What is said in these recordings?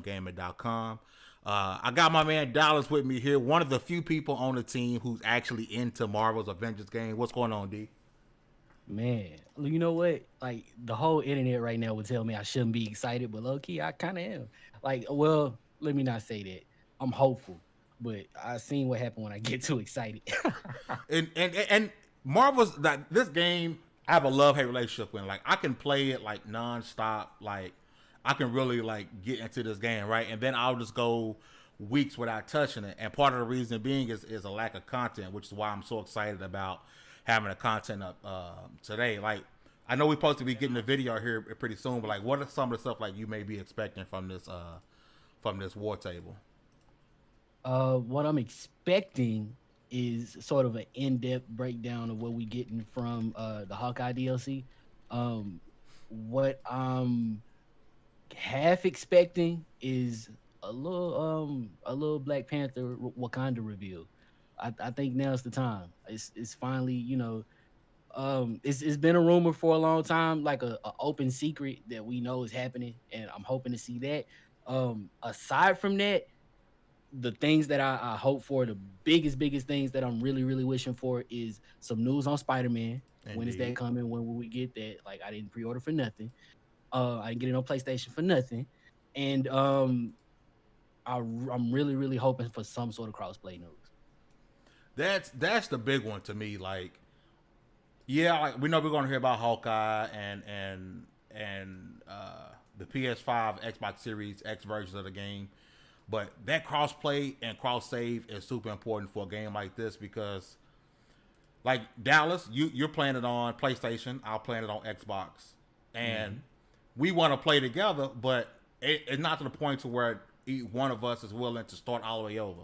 younggaming.com. I got my man Dallas with me here, one of the few people on the team who's actually into Marvel's Avengers game. What's going on, D? Man, you know what? Like the whole internet right now would tell me I shouldn't be excited, but low key, I kind of am. Like, well, let me not say that. I'm hopeful, but I seen what happened when I get too excited. And Marvel's that this game I have a love hate relationship with. Like I can play it like nonstop. Like I can really like get into this game, right? And then I'll just go weeks without touching it. And part of the reason being is a lack of content, which is why I'm so excited about having the content up today. Like I know we're supposed to be getting the video here pretty soon, but like what are some of the stuff like you may be expecting from this war table? What I'm expecting is sort of an in-depth breakdown of what we getting from the Hawkeye DLC. What I'm half expecting is a little Black Panther Wakanda reveal. I think now's the time. It's finally, it's been a rumor for a long time, like a open secret that we know is happening, and I'm hoping to see that. Aside from that, the things that I hope for, the biggest things that I'm really wishing for is some news on Spider-Man. When is that Indeed. coming? When will we get that? Like I didn't pre-order for nothing. I didn't get it on PlayStation for nothing. And I'm really hoping for some sort of crossplay news. That's the big one to me. Like, yeah, like we know we're gonna hear about Hawkeye and the PS5, Xbox Series X versions of the game, but that crossplay and cross save is super important for a game like this because, like Dallas, you're playing it on PlayStation, I'll play it on Xbox, and we want to play together, but it's not to the point to where each one of us is willing to start all the way over.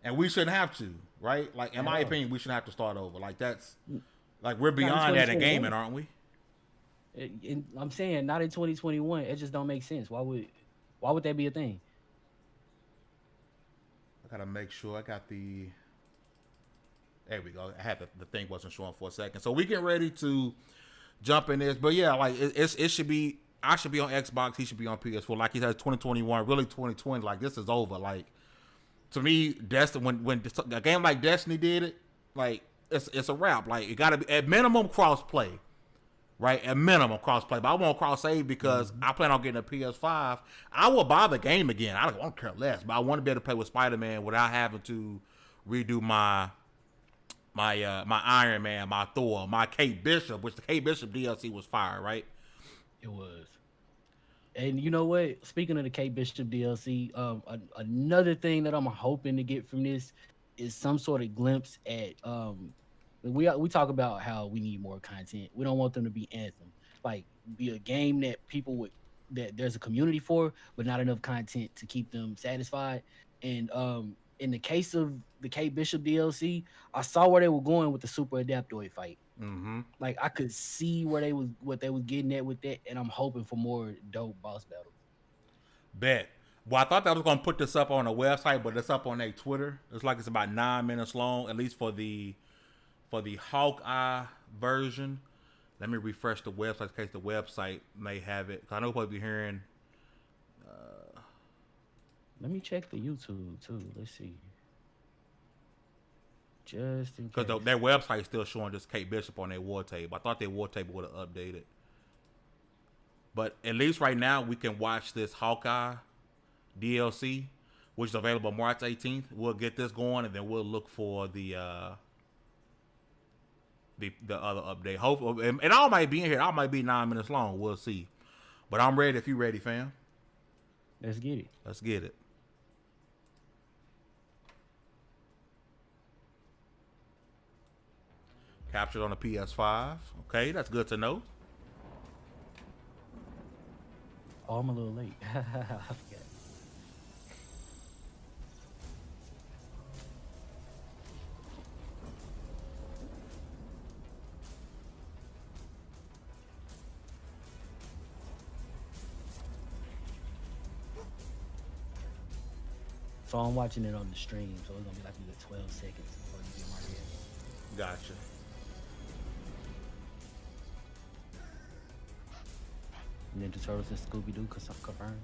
And we shouldn't have to, right? Like in At my all. opinion, we shouldn't have to start over. Like that's like we're Not in beyond that in 2021. gaming, aren't we? I'm saying not in 2021. It just don't make sense. Why would that be a thing? I gotta make sure I got the. There we go. I had the thing wasn't showing for a second, so we get ready to jump in this. But yeah, like it should be. I should be on Xbox. He should be on PS4. Like he said, 2021, really 2020. Like this is over. Like to me, Destiny when a game like Destiny did it, like it's a wrap. Like it gotta be at minimum cross play, right? At minimum cross play. But I won't cross save because I plan on getting a PS5. I will buy the game again. I don't care less, but I want to be able to play with Spider-Man without having to redo my Iron Man, my Thor, my Kate Bishop, which the Kate Bishop DLC was fire, right? It was. And you know what? Speaking of the Kate Bishop DLC, another thing that I'm hoping to get from this is some sort of glimpse at we talk about how we need more content. We don't want them to be Anthem, like be a game that people would that there's a community for, but not enough content to keep them satisfied. And in the case of the Kate Bishop DLC, I saw where they were going with the Super Adaptoid fight. Mm-hmm. Like I could see where they was what they was getting at with that, and I'm hoping for more dope boss battles. Bet. Well, I thought that I was gonna put this up on a website, but it's up on their Twitter. It's like it's about 9 minutes long, at least for the Hawkeye version. Let me refresh the website in case the website may have it. 'Cause I know we'll be hearing. Let me check the YouTube too. Let's see. Just in Because case. their website is still showing just Kate Bishop on their war table. I thought their war table would have updated. But at least right now, we can watch this Hawkeye DLC, which is available March 18th. We'll get this going, and then we'll look for the other update. Hopefully, and all might be in here. All might be 9 minutes long. We'll see. But I'm ready if you ready, fam. Let's get it. Let's get it. Captured on the PS5. Okay, that's good to know. Oh, I'm a little late. I forgot. So I'm watching it on the stream, so it's gonna be like a good 12 seconds before you get my reaction. Gotcha. Ninja Turtles and Scooby Doo confirmed.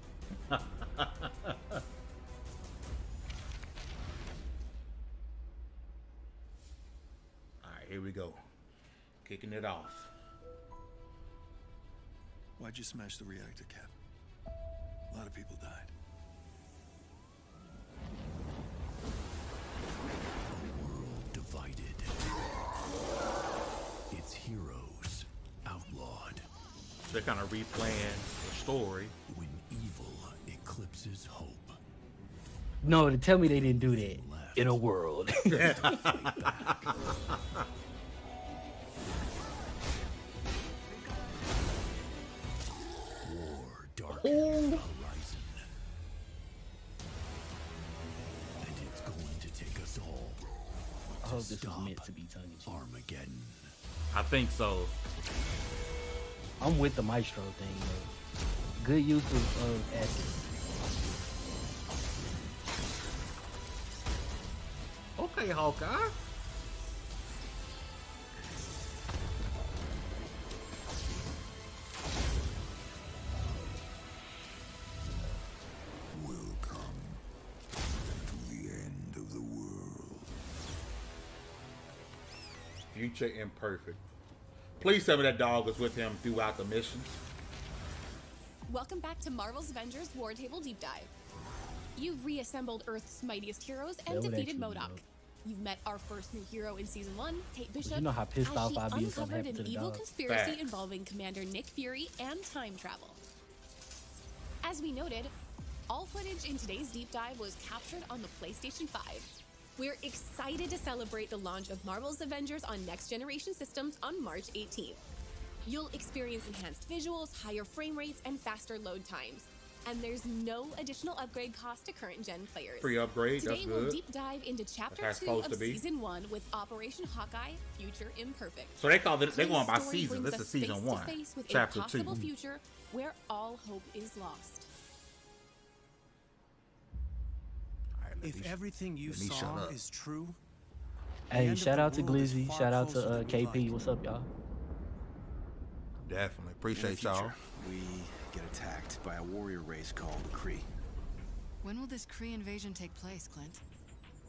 go. Kicking it off. Why'd you smash the reactor, Cap? A lot of people died. World divided. Its heroes outlawed. They're kind of replaying the story. When evil eclipses hope. No, to tell me they didn't do that in a world. War darkens the horizon. And it's going to take us all I hope this was meant to be tongue in cheek. Armageddon. I think so. I'm with the Maestro thing, though. Good use of assets. Okay, Hawkeye. Welcome to the end of the world. Future Imperfect. Please tell me that dog was with him throughout the mission. Welcome back to Marvel's Avengers War Table Deep Dive. You've reassembled Earth's mightiest heroes and That would defeated actually be MODOK. dope. You've met our first new hero in Season 1, Kate Bishop, You know how pissed as off she I'd be if something uncovered happened an to the evil dog. conspiracy Facts. involving Commander Nick Fury and time travel. As we noted, all footage in today's deep dive was captured on the PlayStation 5. We're excited to celebrate the launch of Marvel's Avengers on next-generation systems on March 18th. You'll experience enhanced visuals, higher frame rates, and faster load times. And there's no additional upgrade cost to current-gen players. Free upgrade, Today that's we'll good. deep dive into Chapter That's 2 supposed of to be. Season 1 with Operation Hawkeye, Future Imperfect. So they call it, they're Today's going by story season. brings This us is season 1, face-to-face with chapter a 2. possible future where all hope is lost. All right, let If me- everything you let me shut saw up. is true, Hey, end of shout the out to world is Glizzy. far Shout out closer to than we KP. like. What's up, y'all? Definitely. in the Appreciate y'all. future, we get attacked by a warrior race called the Kree. When will this Kree invasion take place, Clint?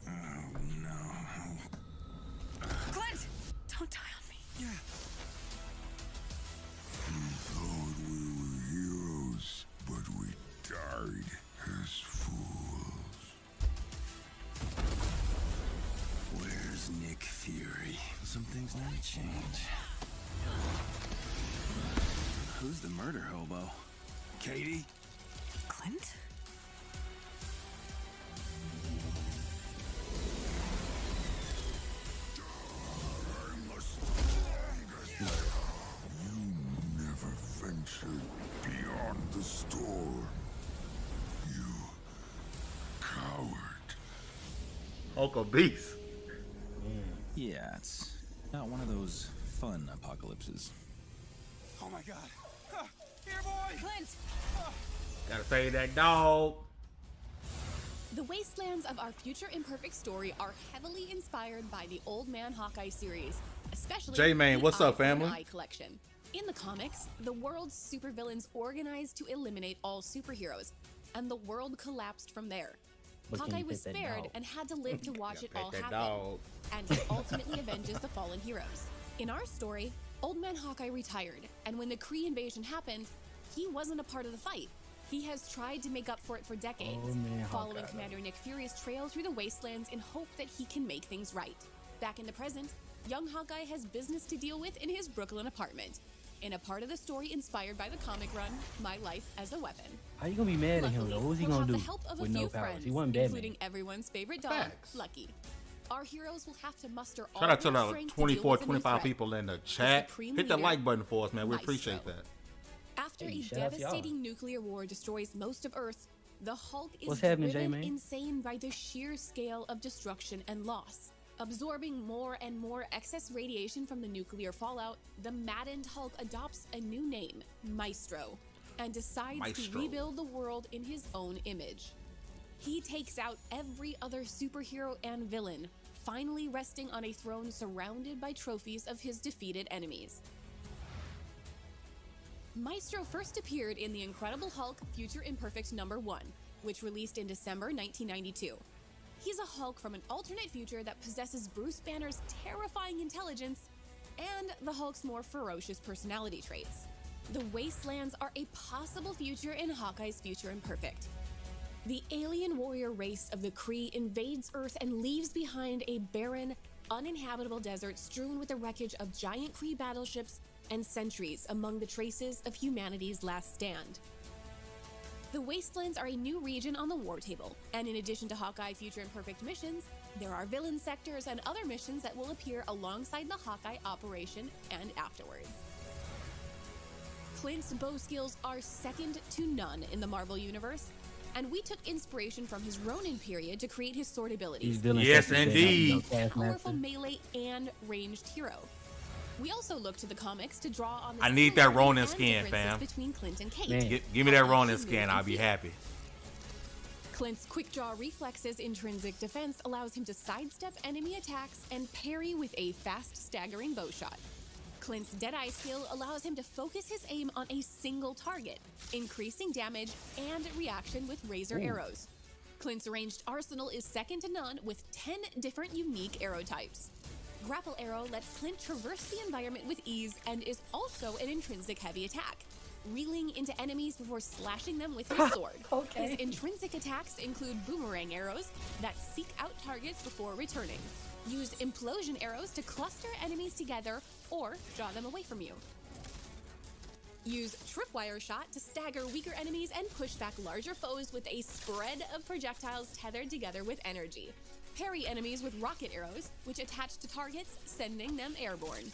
Oh no. Clint! Don't die on me. Thought we were heroes, but we died as fools. Where's Nick Fury? Some things need to change. Who's the murder hobo? Katie? Clint? You never ventured beyond the storm. You coward. Hulk a beast. Yeah, it's not one of those fun apocalypses. Oh my god. Here, boy! Clint! Gotta save that dog. The wastelands of our Future Imperfect story are heavily inspired by the Old Man Hawkeye series, especially J-Man, the what's up, Eye for an family? Eye collection. In the comics, the world's supervillains organized to eliminate all superheroes, and the world collapsed from there. But can Hawkeye you was pet that spared dog? and had to live to watch it Pet all that happen. dog. And he ultimately avenges the fallen heroes. In our story, Old Man Hawkeye retired, and when the Kree invasion happened, he wasn't a part of the fight. He has tried to make up for it for decades, Old Man following Hawkeye. Commander Nick Fury's trail through the wastelands in hope that he can make things right. Back in the present, young Hawkeye has business to deal with in his Brooklyn apartment, in a part of the story inspired by the comic run, My Life as a Weapon. How you gonna be mad at him Luckily, though? What was he we'll gonna have do the help of a with few no powers? friends, He wasn't Batman. including everyone's favorite dog, Facts. Lucky. Our heroes will have to muster all Shout out to their the strength to deal 24, with a new 25 threat. people in the chat. supreme Hit the leader, like button for us, man. We Maestro. appreciate that. After Hey, a shout out to y'all. devastating nuclear war destroys most of Earth, the Hulk is What's happening, driven J-Man? insane by the sheer scale of destruction and loss. Absorbing more and more excess radiation from the nuclear fallout, the maddened Hulk adopts a new name, Maestro, and decides to Maestro. rebuild the world in his own image. He takes out every other superhero and villain, finally resting on a throne surrounded by trophies of his defeated enemies. Maestro first appeared in The Incredible Hulk Future Imperfect #1, which released in December 1992. He's a Hulk from an alternate future that possesses Bruce Banner's terrifying intelligence and the Hulk's more ferocious personality traits. The Wastelands are a possible future in Hawkeye's future Imperfect. The alien warrior race of the Kree invades Earth and leaves behind a barren, uninhabitable desert strewn with the wreckage of giant Kree battleships and sentries among the traces of humanity's last stand. The Wastelands are a new region on the war table, and in addition to Hawkeye Future Imperfect missions, there are villain sectors and other missions that will appear alongside the Hawkeye operation and afterwards. Clint's bow skills are second to none in the Marvel Universe, and we took inspiration from his Ronin period to create his sword abilities. Yes, indeed. Powerful melee and ranged hero. We also look to the comics to draw on the I need that Ronin similarities and skin, differences fam. between Clint and Kate. Man. Give me that Ronin skin. I'll be happy. Clint's quick draw reflexes intrinsic defense allows him to sidestep enemy attacks and parry with a fast staggering bow shot. Clint's Deadeye skill allows him to focus his aim on a single target, increasing damage and reaction with razor arrows. Clint's ranged arsenal is second to none with 10 different unique arrow types. Grapple Arrow lets Clint traverse the environment with ease and is also an intrinsic heavy attack, reeling into enemies before slashing them with his sword. Okay. His intrinsic attacks include boomerang arrows that seek out targets before returning. Use implosion arrows to cluster enemies together or draw them away from you. Use tripwire shot to stagger weaker enemies and push back larger foes with a spread of projectiles tethered together with energy. Parry enemies with rocket arrows, which attach to targets, sending them airborne.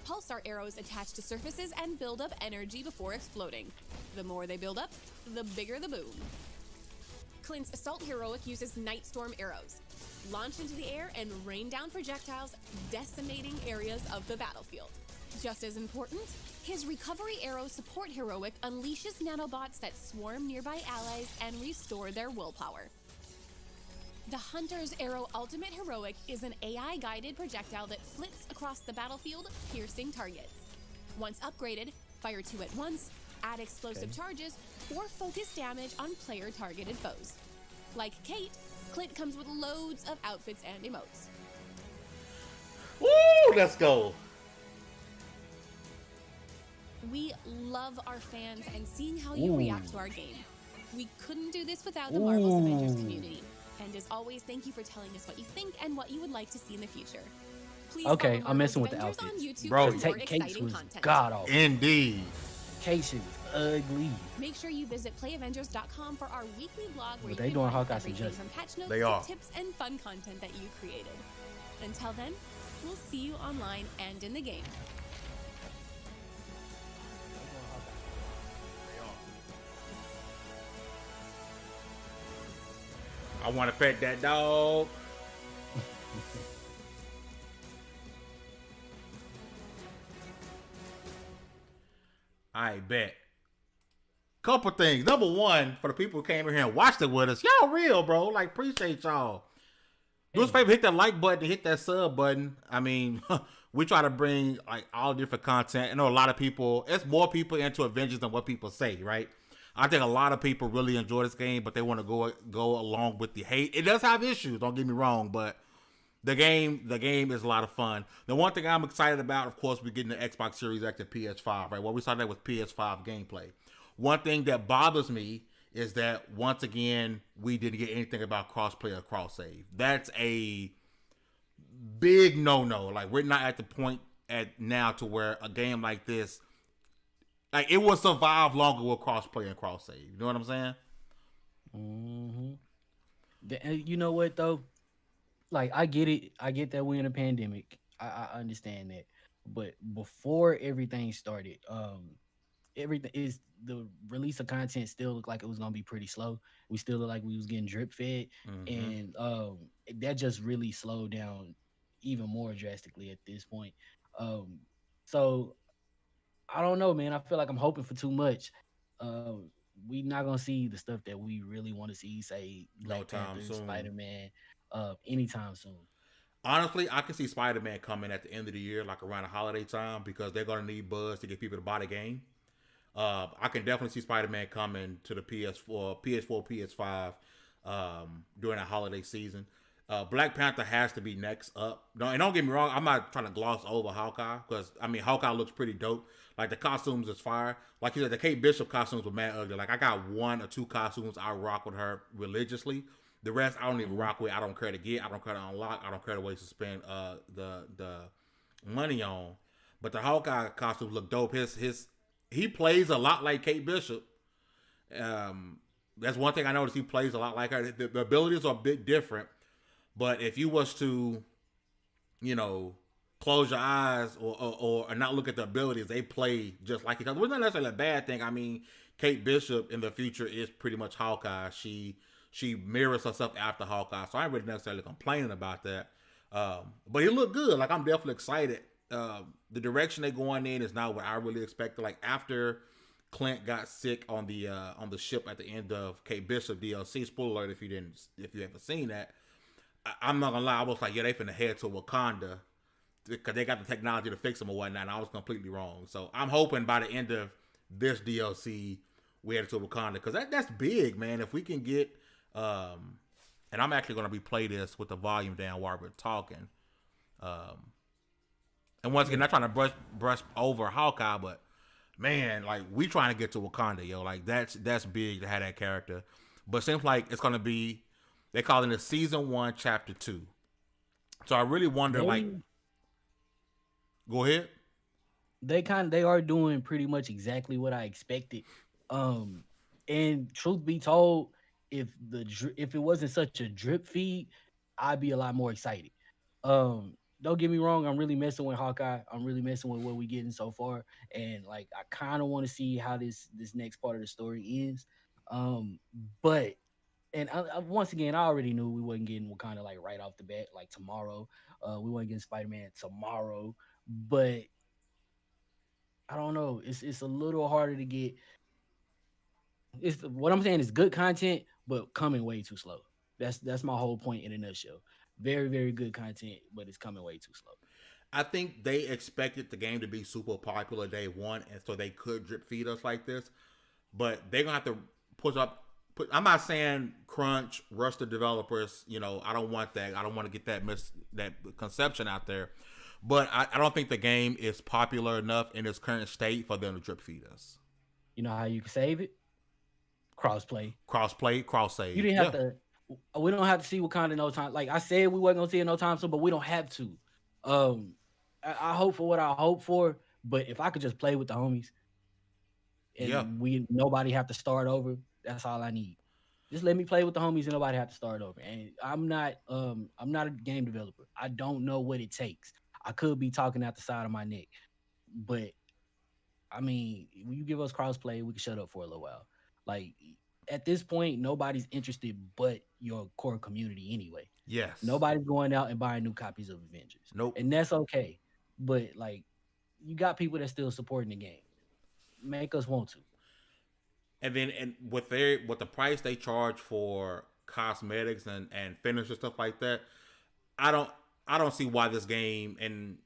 Pulsar arrows attach to surfaces and build up energy before exploding. The more they build up, the bigger the boom. Clint's Assault Heroic uses Night Storm arrows. Launch into the air and rain down projectiles, decimating areas of the battlefield. Just as important, his Recovery Arrow Support Heroic unleashes nanobots that swarm nearby allies and restore their willpower. The Hunter's Arrow Ultimate Heroic is an AI-guided projectile that flits across the battlefield, piercing targets. Once upgraded, fire 2 at once, add explosive charges, or focus damage on player-targeted foes. Like Kate, Clint comes with loads of outfits and emotes. Woo! Let's go. We love our fans and seeing how you react to our game. We couldn't do this without the Marvel's Avengers community. And as always, thank you for telling us what you think and what you would like to see in the future. Please Okay, follow I'm messing Marvel's with the Avengers outfits. on YouTube Bro, for more Kate's exciting was content. god awful. Indeed. Kate's shit was ugly. Make sure you visit playavengers.com for our weekly blog where But you they can doing find Hawkeye some everything justice. from patch notes They to are. tips and fun content that you created. Until then, we'll see you online and in the game. I want to pet that dog. I bet. Couple things. Number one, for the people who came in here and watched it with us, y'all real, bro. Like, appreciate y'all. Do us a favor, hit that like button, hit that sub button. I mean, we try to bring like all different content. I know a lot of people, it's more people into Avengers than what people say, right? I think a lot of people really enjoy this game, but they want to go along with the hate. It does have issues, don't get me wrong, but the game is a lot of fun. The one thing I'm excited about, of course, we're getting the Xbox Series X and PS5, right? Well, we started with PS5 gameplay. One thing that bothers me is that once again we didn't get anything about crossplay or cross save. That's a big no. Like, we're not at the point at now to where a game like this, like, it will survive longer with crossplay and cross save. You know what I'm saying? You know what though? Like, I get it. I get that we're in a pandemic. I understand that. But before everything started, everything is the release of content still looked like it was gonna be pretty slow. We still looked like we was getting drip fed, and that just really slowed down even more drastically at this point. So I don't know, man. I feel like I'm hoping for too much. We not gonna see the stuff that we really want to see, say Black Panther, Spider-Man, anytime soon. Honestly, I can see Spider-Man coming at the end of the year, like around the holiday time, because they're gonna need buzz to get people to buy the game. I can definitely see Spider-Man coming to the PS4, PS5 during the holiday season. Black Panther has to be next up. No, and don't get me wrong, I'm not trying to gloss over Hawkeye because I mean Hawkeye looks pretty dope. Like the costumes is fire. Like you said, the Kate Bishop costumes were mad ugly. Like I got 1 or 2 costumes I rock with her religiously. The rest I don't even rock with. I don't care to get. I don't care to unlock. I don't care to waste to spend the money on. But the Hawkeye costumes look dope. He plays a lot like Kate Bishop. That's one thing I noticed. He plays a lot like her. The abilities are a bit different. But if you was to, close your eyes or not look at the abilities, they play just like each other. Which is not necessarily a bad thing. I mean, Kate Bishop in the future is pretty much Hawkeye. She mirrors herself after Hawkeye, so I ain't really necessarily complaining about that. But it looked good. Like I'm definitely excited. The direction they're going in is not what I really expected. Like after Clint got sick on the ship at the end of Kate Bishop DLC. Spoiler alert if you haven't seen that. I'm not gonna lie, I was like, yeah, they finna head to Wakanda because they got the technology to fix them or whatnot, and I was completely wrong. So I'm hoping by the end of this DLC, we head to Wakanda because that's big, man. If we can get, and I'm actually gonna replay this with the volume down while we're talking. And once again, not trying to brush over Hawkeye, but man, like we trying to get to Wakanda, yo. Like that's big to have that character. But it seems like it's gonna be. They call it a season 1, chapter 2. So I really wonder, go ahead. They are doing pretty much exactly what I expected. And truth be told, if it wasn't such a drip feed, I'd be a lot more excited. Don't get me wrong, I'm really messing with Hawkeye. I'm really messing with what we're getting so far, and like I kind of want to see how this next part of the story is. But. And once again, I already knew we wasn't getting Wakanda like right off the bat, like tomorrow. We wasn't getting Spider-Man tomorrow, but I don't know. It's a little harder to get. It's what I'm saying is good content, but coming way too slow. That's my whole point in a nutshell. Very, very good content, but it's coming way too slow. I think they expected the game to be super popular day one, and so they could drip feed us like this. But they're gonna have to push up. I'm not saying crunch, rush the developers. I don't want that. I don't want to get that conception out there. But I don't think the game is popular enough in its current state for them to drip feed us. You know how you can save it? Crossplay, cross save. You didn't have to. We don't have to see Wakanda no time. Like I said, we wasn't gonna see it no time soon, but we don't have to. I hope for what I hope for. But if I could just play with the homies, and nobody have to start over. That's all I need. Just let me play with the homies and nobody have to start over. And I'm not a game developer. I don't know what it takes. I could be talking out the side of my neck. But I mean, when you give us crossplay, we can shut up for a little while. Like at this point, nobody's interested but your core community anyway. Yes. Nobody's going out and buying new copies of Avengers. Nope. And that's okay. But like you got people that's still supporting the game. Make us want to. And then with the price they charge for cosmetics and finisher stuff like that, I don't see why this game, and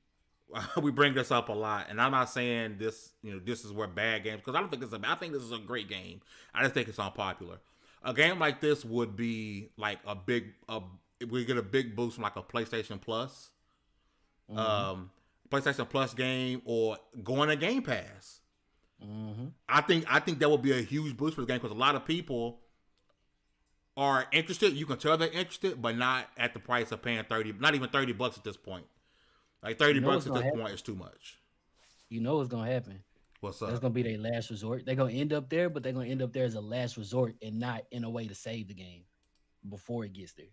we bring this up a lot, and I'm not saying this this is where bad games, because I don't think I think this is a great game. I just think it's unpopular. A game like this would be like we get a big boost from like a PlayStation Plus, PlayStation Plus game, or going to Game Pass. Mm-hmm. I think that would be a huge boost for the game because a lot of people are interested. You can tell they're interested, but not at the price of paying not even $30 at this point. Like $30 at this point is too much. You know what's gonna happen? What's up? That's gonna be their last resort. They're gonna end up there, but they're gonna end up there as a last resort and not in a way to save the game before it gets there.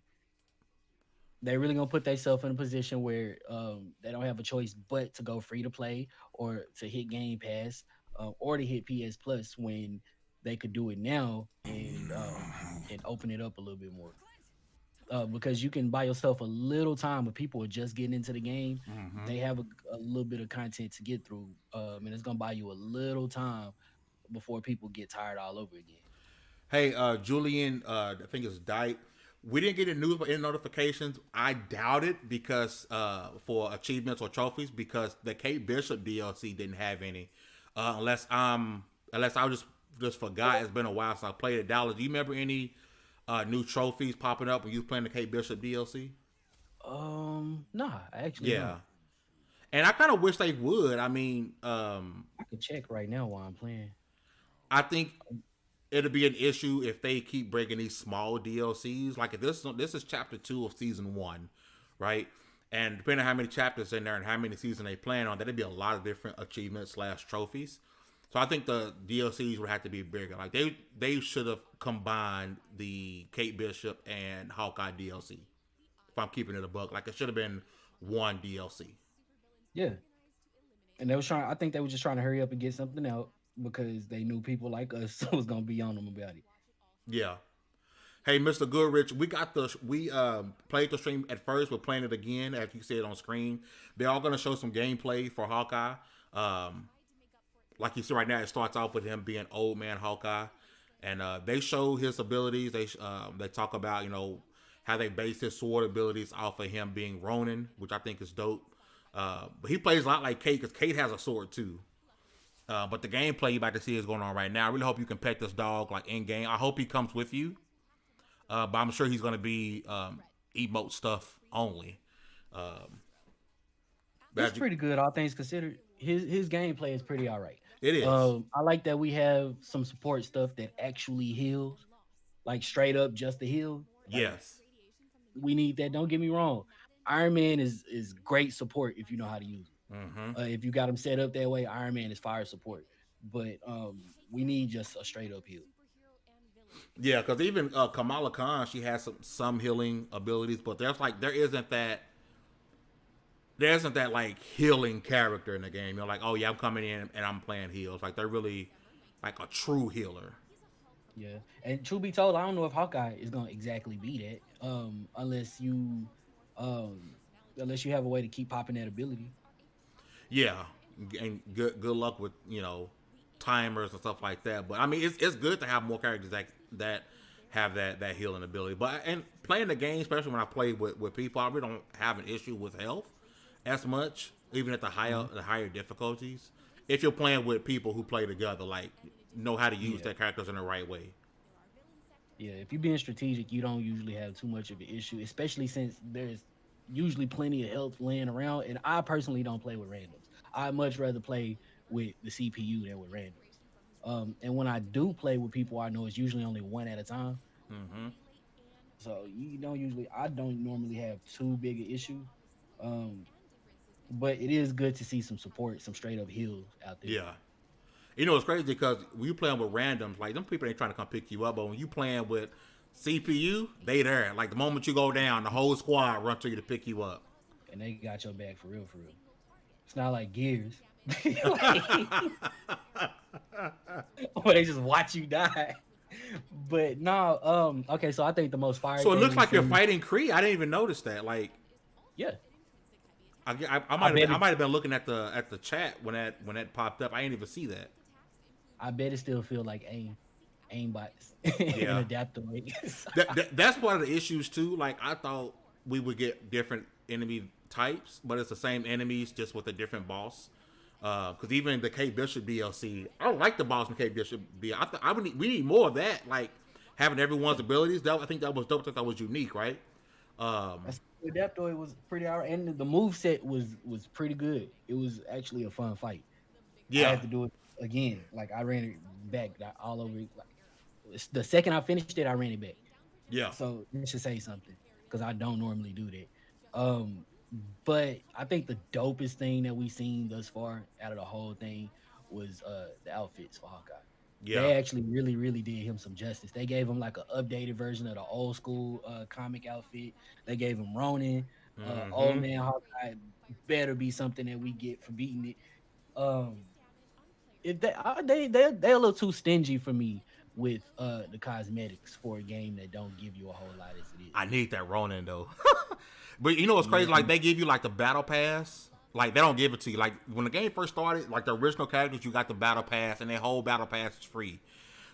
They're really gonna put themselves in a position where they don't have a choice but to go free to play or to hit Game Pass. Or to hit PS Plus when they could do it now and open it up a little bit more. Because you can buy yourself a little time when people are just getting into the game. Mm-hmm. They have a little bit of content to get through, and it's gonna buy you a little time before people get tired all over again. Hey, Julian, I think it's Dyke. We didn't get any news but any notifications. I doubt it because for achievements or trophies because the Kate Bishop DLC didn't have any. Unless I just forgot. It's been a while since I played it. Dallas, do you remember any new trophies popping up when you playing the Kate Bishop DLC? Nah, I actually Yeah. don't. And I kind of wish they would. I mean, I can check right now while I'm playing. I think it'll be an issue if they keep breaking these small DLCs. Like if this is chapter 2 of season 1, right? And depending on how many chapters in there and how many seasons they plan on, that'd be a lot of different achievements / trophies. So I think the DLCs would have to be bigger. Like they should have combined the Kate Bishop and Hawkeye DLC. If I'm keeping it a buck, like it should have been one DLC. Yeah, and they was trying. I think they were just trying to hurry up and get something out because they knew people like us was gonna be on them about it. Yeah. Hey, Mr. Goodrich, we played the stream at first. We're playing it again, as you said on screen. They're all gonna show some gameplay for Hawkeye. Like you see right now, it starts off with him being old man Hawkeye, and they show his abilities. They talk about how they base his sword abilities off of him being Ronin, which I think is dope. But he plays a lot like Kate because Kate has a sword too. But the gameplay you about to see is going on right now. I really hope you can pet this dog like in game. I hope he comes with you. But I'm sure he's going to be emote stuff only. That's pretty good, all things considered. His gameplay is pretty all right. It is. I like that we have some support stuff that actually heals, like straight up just to heal. Yes. We need that. Don't get me wrong. Iron Man is great support if you know how to use it. Mm-hmm. If you got him set up that way, Iron Man is fire support. But we need just a straight up heal. Yeah, because even Kamala Khan, she has some healing abilities, but there isn't that like healing character in the game. You're like, oh yeah, I'm coming in and I'm playing heals. Like they're really like a true healer. Yeah, and truth be told, I don't know if Hawkeye is gonna exactly be that, unless you have a way to keep popping that ability. Yeah, and good luck with timers and stuff like that. But I mean, it's good to have more characters that have that healing ability. But and playing the game, especially when I play with people, I really don't have an issue with health as much, even at the higher difficulties. If you're playing with people who play together, like know how to use their characters in the right way. Yeah, if you're being strategic, you don't usually have too much of an issue, especially since there's usually plenty of health laying around. And I personally don't play with randoms. I much rather play with the CPU than with randoms. And when I do play with people, I know it's usually only one at a time. Mm-hmm. So I don't normally have too big an issue. But it is good to see some support, some straight up heals out there. Yeah. It's crazy because when you playing with randoms, like them people ain't trying to come pick you up, but when you playing with CPU, they there. Like the moment you go down, the whole squad run to you to pick you up. And they got your back for real, for real. It's not like Gears. Or they just watch you die. But no, okay, so I think the most fire. So it looks like you're fighting Kree. I didn't even notice that. Like, yeah. I might have been looking at the chat when that popped up. I didn't even see that. I bet it still feel like aimbots and adaptoid. That's one of the issues too. Like I thought we would get different enemy types, but it's the same enemies just with a different boss. Because even the Kate Bishop DLC, I don't like the boss in Kate Bishop DLC. We need more of that. Like having everyone's abilities. I think that was dope. That was unique, right? The Adaptoid was pretty alright, and the move set was pretty good. It was actually a fun fight. Yeah, I had to do it again. Like I ran it back all over. Like the second I finished it, I ran it back. Yeah. So that should say something because I don't normally do that. But I think the dopest thing that we've seen thus far out of the whole thing was the outfits for Hawkeye. Yeah. They actually really, really did him some justice. They gave him like an updated version of the old school comic outfit. They gave him Ronin. Old man Hawkeye better be something that we get for beating it. If they're a little too stingy for me with the cosmetics for a game that don't give you a whole lot as it is. I need that Ronin though. But you know what's crazy? Like they give you like the battle pass. Like they don't give it to you. Like when the game first started, like the original characters, you got the battle pass, and their whole battle pass is free.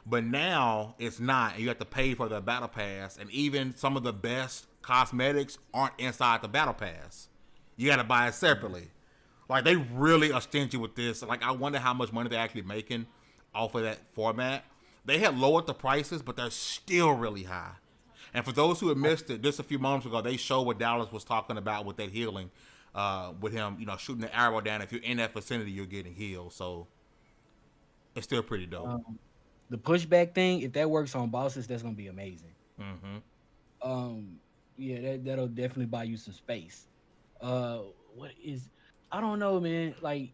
But now it's not. You have to pay for the battle pass, and even some of the best cosmetics aren't inside the battle pass. You got to buy it separately. Like they really are stingy with this. Like I wonder how much money they're actually making off of that format. They had lowered the prices, but they're still really high. And for those who have missed it, just a few moments ago, they showed what Dallas was talking about with that healing, with him, shooting the arrow down. If you're in that vicinity, you're getting healed. So it's still pretty dope. The pushback thing, if that works on bosses, that's gonna be amazing. Mm-hmm. Yeah, that'll definitely buy you some space. What is? I don't know, man. Like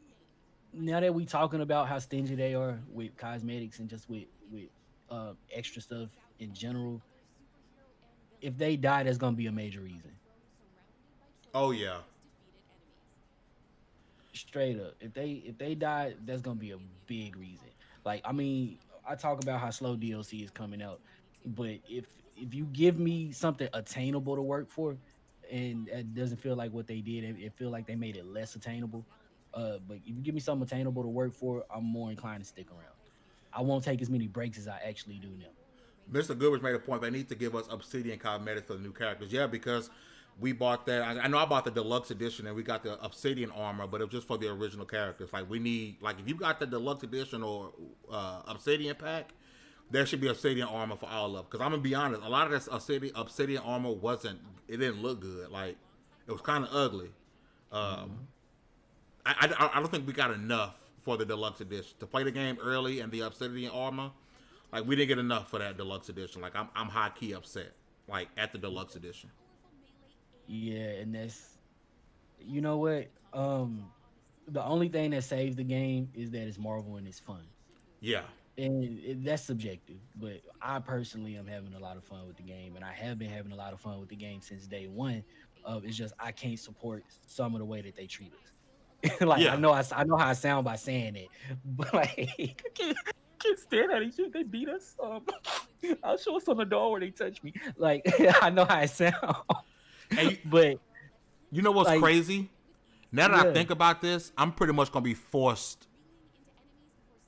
now that we talking about how stingy they are with cosmetics and just with extra stuff in general, if they die, that's gonna be a major reason. Oh yeah. Straight up, if they die, that's gonna be a big reason. Like, I mean, I talk about how slow DLC is coming out, but if you give me something attainable to work for, and it doesn't feel like what they did, it feel like they made it less attainable. But if you give me something attainable to work for, I'm more inclined to stick around. I won't take as many breaks as I actually do now. Mr. Goodrich made a point. They need to give us Obsidian cosmetics for the new characters. Yeah, because we bought that. I know I bought the deluxe edition and we got the Obsidian armor, but it was just for the original characters. Like we need, like if you got the deluxe edition or Obsidian pack, there should be Obsidian armor for all of them. Because I'm gonna be honest, a lot of this Obsidian armor it didn't look good. Like it was kind of ugly. I don't think we got enough for the deluxe edition to play the game early and the Obsidian armor. Like we didn't get enough for that deluxe edition. Like I'm high key upset. Like at the deluxe edition. Yeah, and that's, you know what? The only thing that saves the game is that it's Marvel and it's fun. Yeah. And that's subjective, but I personally am having a lot of fun with the game, and I have been having a lot of fun with the game since day one. It's just I can't support some of the way that they treat us. Like Yeah. I know how I sound by saying it, but like I can't stand how they beat us. I'll show us on the door where they touch me. Like I know how I sound. And But you know what's like, crazy? Now that I yeah. think about this, I'm pretty much gonna be forced.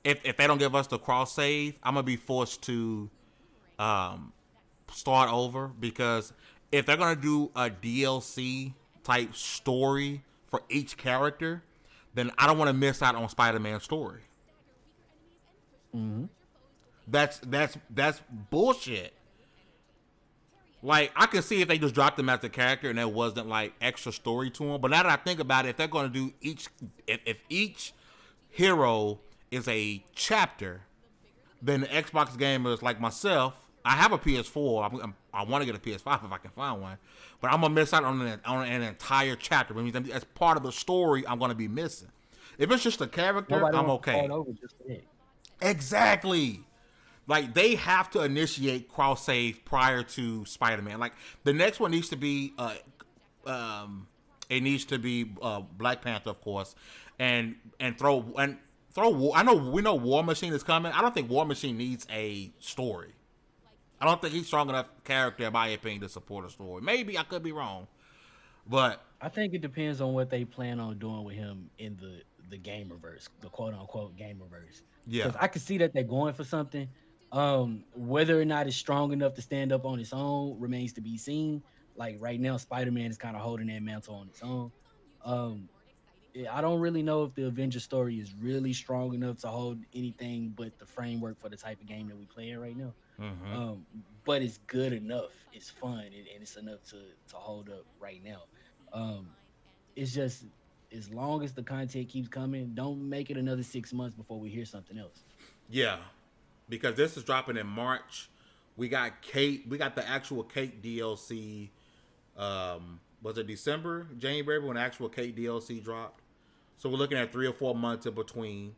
If they don't give us the cross save, I'm gonna be forced to start over, because if they're gonna do a DLC type story for each character, then I don't want to miss out on Spider-Man's story. Mm-hmm. That's bullshit. Like, I can see if they just dropped him as a character and there wasn't like extra story to him. But now that I think about it, if they're going to do if each hero is a chapter, then the Xbox gamers like myself, I have a PS4. I want to get a PS5 if I can find one, but I'm gonna miss out on an entire chapter. Which means as part of the story, I'm gonna be missing. If it's just a character, Nobody I'm wants to okay. start over just for that. Exactly. Like, they have to initiate cross save prior to Spider-Man. Like, the next one needs to be Black Panther, of course, and throw War. We know War Machine is coming. I don't think War Machine needs a story. I don't think he's strong enough character, in my opinion, to support a story. Maybe I could be wrong, but I think it depends on what they plan on doing with him in the gamerverse, the quote unquote gamerverse. yeah, Because I can see that they're going for something. Whether or not it's strong enough to stand up on its own remains to be seen. Like right now, Spider-Man is kind of holding that mantle on its own. I don't really know if the Avengers story is really strong enough to hold anything but the framework for the type of game that we play in right now. mm-hmm. But it's good enough. It's fun, and it's enough to hold up right now. It's just, as long as the content keeps coming, don't make it another 6 months before we hear something else. Yeah, because this is dropping in March. We got Kate. We got the actual Kate DLC. Was it December, January when the actual Kate DLC dropped? So we're looking at 3 or 4 months in between,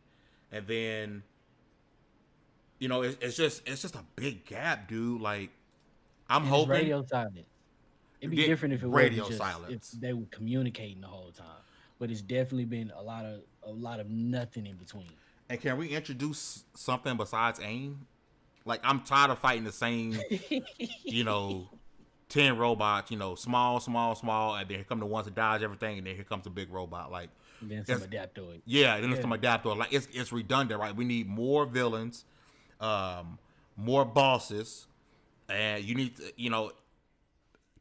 and then, it's just a big gap, dude. Like, I'm hoping Radio silence. It'd be different if it radio wasn't just silence. if they were communicating the whole time. But it's definitely been a lot of nothing in between. And can we introduce something besides aim? Like, I'm tired of fighting the same, 10 robots, small, and then here come the ones that dodge everything, and then here comes the big robot. Like, And then some adaptoid. yeah, then it's some adaptoid. Like, it's redundant, right? We need more villains, more bosses, and you need to,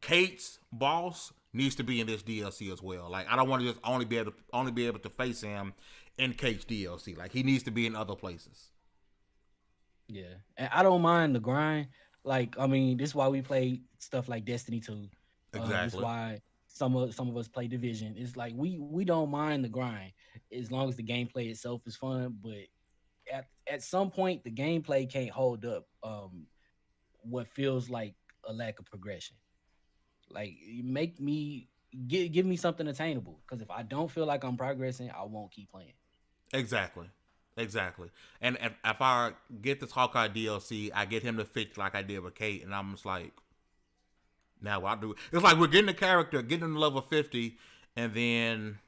Kate's boss needs to be in this DLC as well. Like, I don't want to just only be able to face him in Kate's DLC. Like, he needs to be in other places. Yeah, and I don't mind the grind. Like, I mean, this is why we play stuff like Destiny 2. This is Exactly. why some of us play Division. It's like we don't mind the grind as long as the gameplay itself is fun. But at some point, the gameplay can't hold up. What feels like a lack of progression. Like, you make me give me something attainable. Because if I don't feel like I'm progressing, I won't keep playing. Exactly. Exactly. And if I get this Hawkeye DLC, I get him to fix like I did with Kate, and I'm just like, now what I do? It's like we're getting the character, getting him to level 50, and then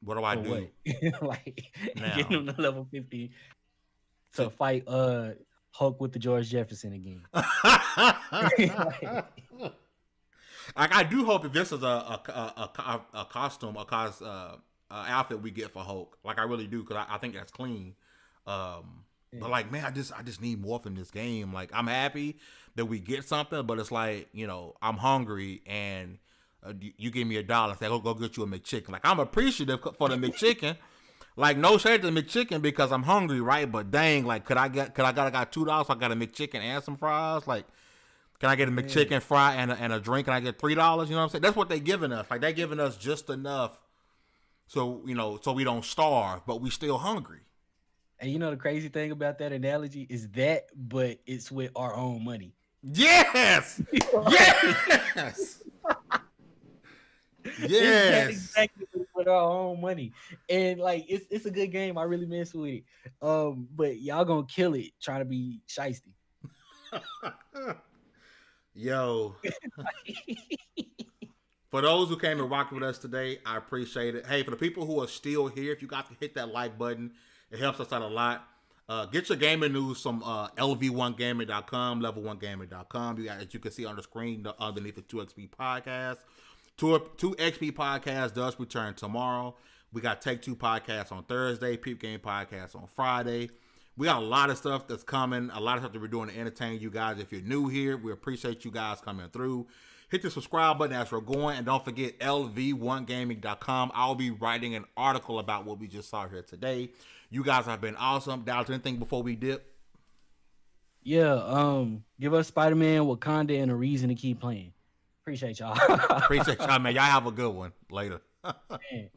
what do I For do what? Like, now? getting them to level 50 to fight Hulk with the George Jefferson again. Like, I do hope if this is a costume, outfit we get for Hulk. Like, I really do, because I think that's clean. But like, man, I just need more from this game. Like, I'm happy that we get something, but it's like, I'm hungry, and you give me $1, say, go get you a McChicken. Like, I'm appreciative for the McChicken. Like, no shade to the McChicken because I'm hungry, right? But dang, like, I got $2, I got a McChicken and some fries. Like, can I get a McChicken, fry, and a drink, and I get $3? You know what I'm saying? That's what they giving us. Like, they giving us just enough, so so we don't starve, but we still hungry. And you know the crazy thing about that analogy is that, but it's with our own money. Yes, yes, yes. Exactly with our own money, and like it's a good game. I really mess with it. But y'all gonna kill it trying to be shiesty. Yo. For those who came and rocked with us today, I appreciate it. Hey, for the people who are still here, if you got to hit that like button, it helps us out a lot. Get your gaming news from lv1gaming.com, level1gaming.com. As you can see on the screen underneath the 2XP podcast. 2XP podcast does return tomorrow. We got Take Two podcast on Thursday, Peep Game podcast on Friday. We got a lot of stuff that's coming, a lot of stuff that we're doing to entertain you guys. If you're new here, we appreciate you guys coming through. Hit the subscribe button as we're going, and don't forget lv1gaming.com. I'll be writing an article about what we just saw here today. You guys have been awesome. Dallas, anything before we dip? Yeah, give us Spider-Man, Wakanda, and a reason to keep playing. Appreciate y'all. Appreciate y'all, man. Y'all have a good one. Later. Man.